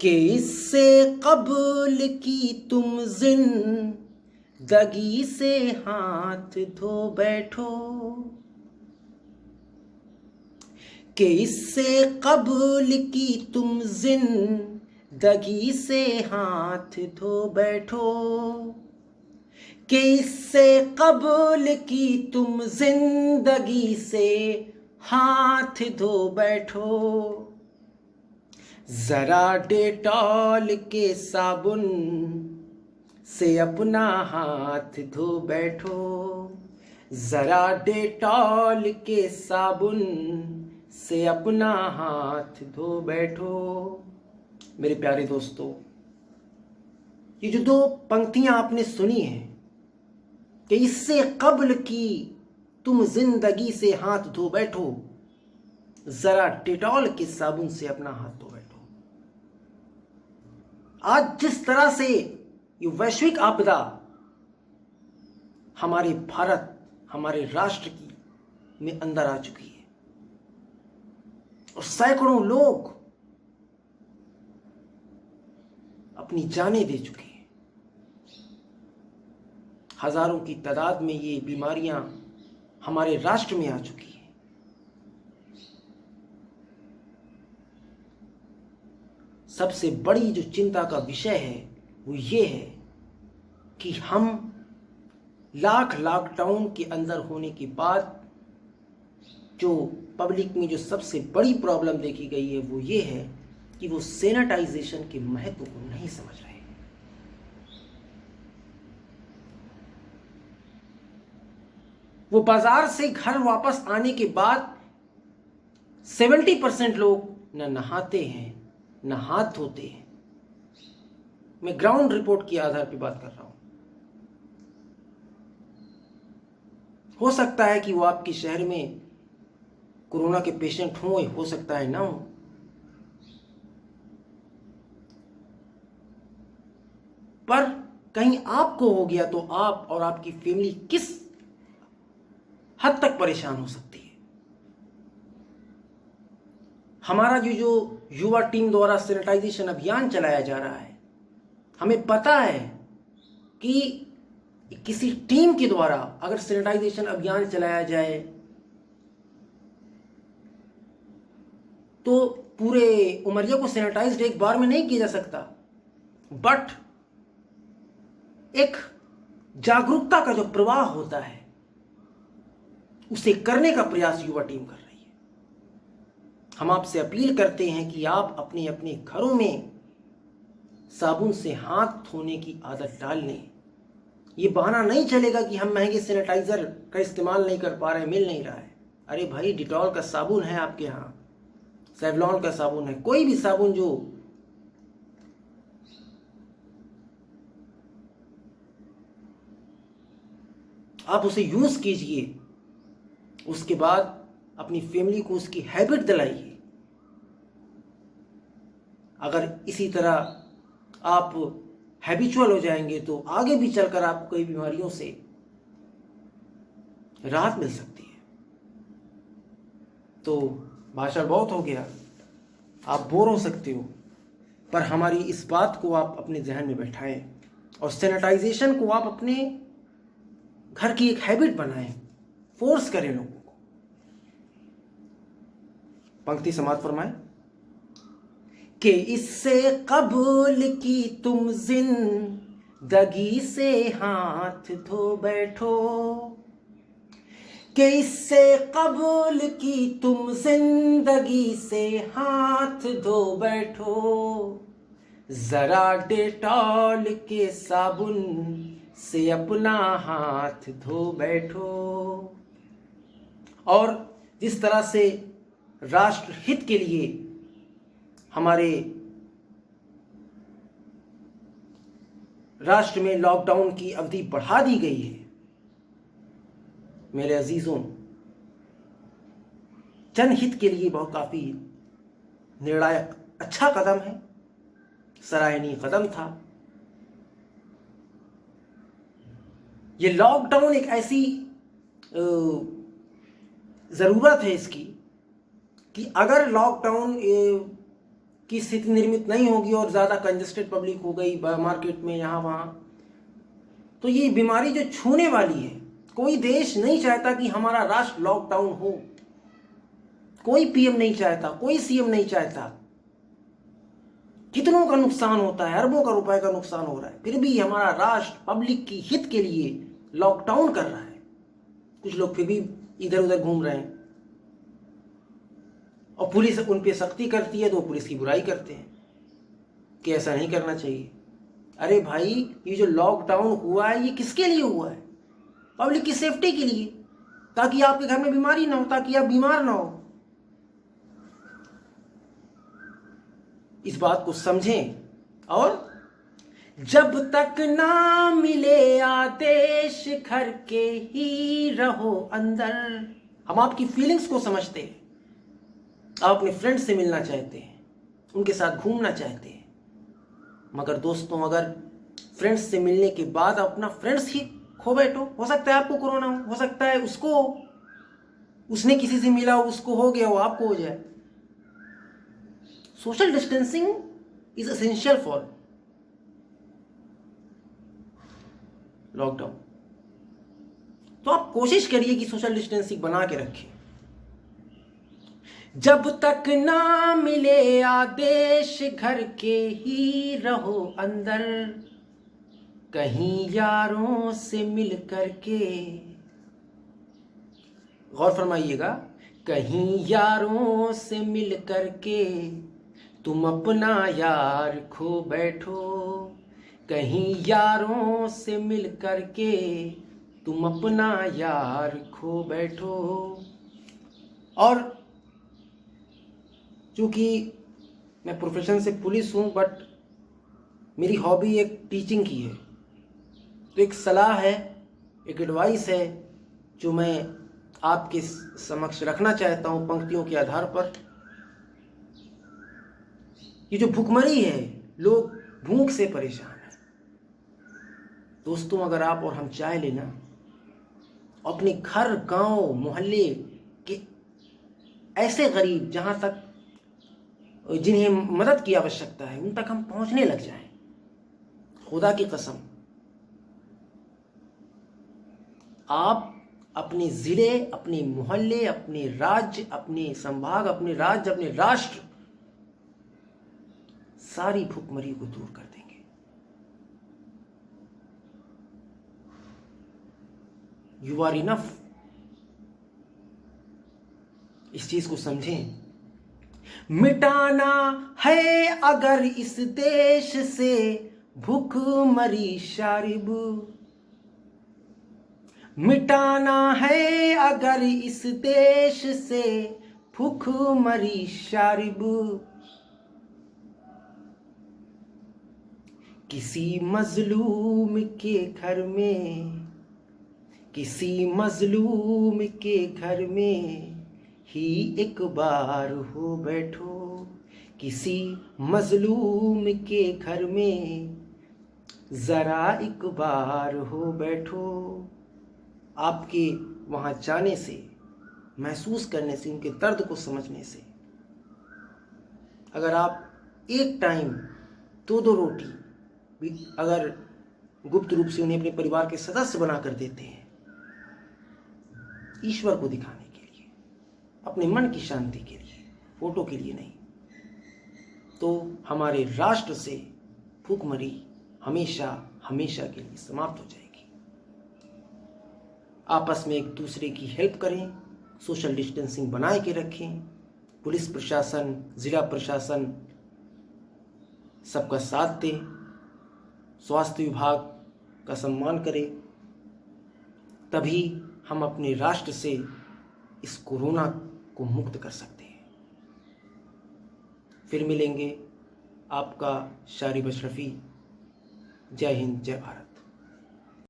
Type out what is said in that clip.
कि इससे कबल की तुम जिंदगी से हाथ धो बैठो, कि इससे कबल की तुम जिंदगी से हाथ धो बैठो, कि इससे कबल की तुम जिंदगी से हाथ धो बैठो। जरा डेटॉल के साबुन से अपना हाथ धो बैठो, जरा डेटॉल के साबुन से अपना हाथ धो बैठो। मेरे प्यारे दोस्तों, ये जो दो पंक्तियां आपने सुनी हैं कि इससे कब्ल की तुम जिंदगी से हाथ धो बैठो, जरा डेटॉल के साबुन से अपना हाथ धो बैठो। आज जिस तरह से ये वैश्विक आपदा हमारे भारत, हमारे राष्ट्र की में अंदर आ चुकी है और सैकड़ों लोग अपनी जानें दे चुके हैं, हजारों की तादाद में ये बीमारियां हमारे राष्ट्र में आ चुकी हैं। सबसे बड़ी जो चिंता का विषय है वो ये है कि हम लॉकडाउन के अंदर होने के बाद जो पब्लिक में जो सबसे बड़ी प्रॉब्लम देखी गई है वो ये है कि वो सैनिटाइजेशन के महत्व को नहीं समझ रहे। वो बाजार से घर वापस आने के बाद 70% लोग न नहाते हैं न हाथ धोते हैं। मैं ग्राउंड रिपोर्ट के आधार पर बात कर रहा हूं। हो सकता है कि वो आपके शहर में कोरोना के पेशेंट हो सकता है ना हो, पर कहीं आपको हो गया तो आप और आपकी फैमिली किस हद तक परेशान हो सकती है। हमारा जो युवा टीम द्वारा सैनिटाइजेशन अभियान चलाया जा रहा है, हमें पता है कि किसी टीम के द्वारा अगर सैनिटाइजेशन अभियान चलाया जाए तो पूरे उमरिया को सैनिटाइज्ड एक बार में नहीं किया जा सकता, बट एक जागरूकता का जो प्रवाह होता है उसे करने का प्रयास युवा टीम कर रही है। हम आपसे अपील करते हैं कि आप अपने अपने घरों में साबुन से हाथ धोने की आदत डाल लें। ये बहाना नहीं चलेगा कि हम महंगे सैनिटाइजर का इस्तेमाल नहीं कर पा रहे, मिल नहीं रहा है। अरे भाई, डिटॉल का साबुन है आपके यहाँ, सेवलॉन का साबुन है, कोई भी साबुन जो आप उसे यूज कीजिए। उसके बाद अपनी फैमिली को उसकी हैबिट दिलाइए। अगर इसी तरह आप हैबिचुअल हो जाएंगे तो आगे भी चलकर आपको कई बीमारियों से राहत मिल सकती है। तो भाषण बहुत हो गया, आप बोर हो सकते हो, पर हमारी इस बात को आप अपने जहन में बैठाएं और सैनिटाइजेशन को आप अपने घर की एक हैबिट बनाएं, फोर्स करें लोगों को। पंक्ति समाप्त फरमाएं कि इससे कबूल की तुम जिंदगी से हाथ धो बैठो, कि इससे कबूल की तुम जिंदगी से हाथ धो बैठो, जरा डेटॉल के साबुन से अपना हाथ धो बैठो। और जिस तरह से राष्ट्र हित के लिए हमारे राष्ट्र में लॉकडाउन की अवधि बढ़ा दी गई है, मेरे अजीजों, जनहित के लिए बहुत काफी निर्णायक अच्छा कदम है, सराहनीय कदम था। ये लॉकडाउन एक ऐसी ज़रूरत है इसकी कि अगर लॉकडाउन की स्थिति निर्मित नहीं होगी और ज़्यादा कंजेस्टेड पब्लिक हो गई मार्केट में यहाँ वहाँ, तो ये बीमारी जो छूने वाली है, कोई देश नहीं चाहता कि हमारा राष्ट्र लॉकडाउन हो, कोई पीएम नहीं चाहता, कोई सीएम नहीं चाहता। कितनों का नुकसान होता है, अरबों का रुपए का नुकसान हो रहा है, फिर भी हमारा राष्ट्र पब्लिक की हित के लिए लॉकडाउन कर रहा है। कुछ लोग फिर भी इधर उधर घूम रहे हैं और पुलिस उन पे सख्ती करती है तो पुलिस की बुराई करते हैं कि ऐसा नहीं करना चाहिए। अरे भाई, ये जो लॉकडाउन हुआ है ये किसके लिए हुआ है? पब्लिक की सेफ्टी के लिए, ताकि आपके घर में बीमारी ना हो, ताकि आप बीमार ना हो। इस बात को समझें। और जब तक ना मिले आदेश घर के ही रहो अंदर। हम आपकी फीलिंग्स को समझते हैं। आप अपने फ्रेंड्स से मिलना चाहते हैं, उनके साथ घूमना चाहते हैं, मगर दोस्तों अगर फ्रेंड्स से मिलने के बाद अपना फ्रेंड्स ही खो बैठो, हो सकता है आपको कोरोना हो सकता है उसको, उसने किसी से मिला हो, उसको हो गया हो, आपको हो जाए। Social distancing is essential for lockdown. तो आप कोशिश करिए कि सोशल डिस्टेंसिंग बना के रखें। जब तक ना मिले आदेश घर के ही रहो अंदर, कहीं यारों से मिल करके, गौर फरमाइएगा, कहीं यारों से मिल करके तुम अपना यार खो बैठो, कहीं यारों से मिल करके तुम अपना यार खो बैठो। और चूँकि मैं प्रोफेशन से पुलिस हूँ, बट मेरी हॉबी एक टीचिंग की है, तो एक सलाह है, एक एडवाइस है जो मैं आपके समक्ष रखना चाहता हूँ पंक्तियों के आधार पर। ये जो भूखमरी है, लोग भूख से परेशान हैं। दोस्तों अगर आप और हम चाह लेना, अपने घर, गांव, मोहल्ले के ऐसे गरीब जहां तक जिन्हें मदद की आवश्यकता है, उन तक हम पहुंचने लग जाएं, खुदा की कसम, आप अपने जिले, अपने मोहल्ले, अपने राज्य, अपने संभाग, अपने राज्य, अपने राष्ट्र, सारी भूखमरी को दूर कर देंगे। You are enough. इस चीज को समझें। मिटाना है अगर इस देश से भूखमरी शारिब, मिटाना है अगर इस देश से भूखमरी शारिब, किसी मजलूम के घर में, किसी मजलूम के घर में ही एक बार हो बैठो, किसी मजलूम के घर में जरा एक बार हो बैठो। आपके वहाँ जाने से, महसूस करने से, उनके दर्द को समझने से, अगर आप एक टाइम दो रोटी भी अगर गुप्त रूप से उन्हें अपने परिवार के सदस्य बनाकर देते हैं, ईश्वर को दिखाने के लिए, अपने मन की शांति के लिए, फोटो के लिए नहीं, तो हमारे राष्ट्र से भूखमरी हमेशा हमेशा के लिए समाप्त हो जाएगी। आपस में एक दूसरे की हेल्प करें, सोशल डिस्टेंसिंग बनाए के रखें, पुलिस प्रशासन, जिला प्रशासन सबका साथ दें, स्वास्थ्य विभाग का सम्मान करें, तभी हम अपने राष्ट्र से इस कोरोना को मुक्त कर सकते हैं। फिर मिलेंगे। आपका शारिब अशरफी। जय हिंद, जय भारत।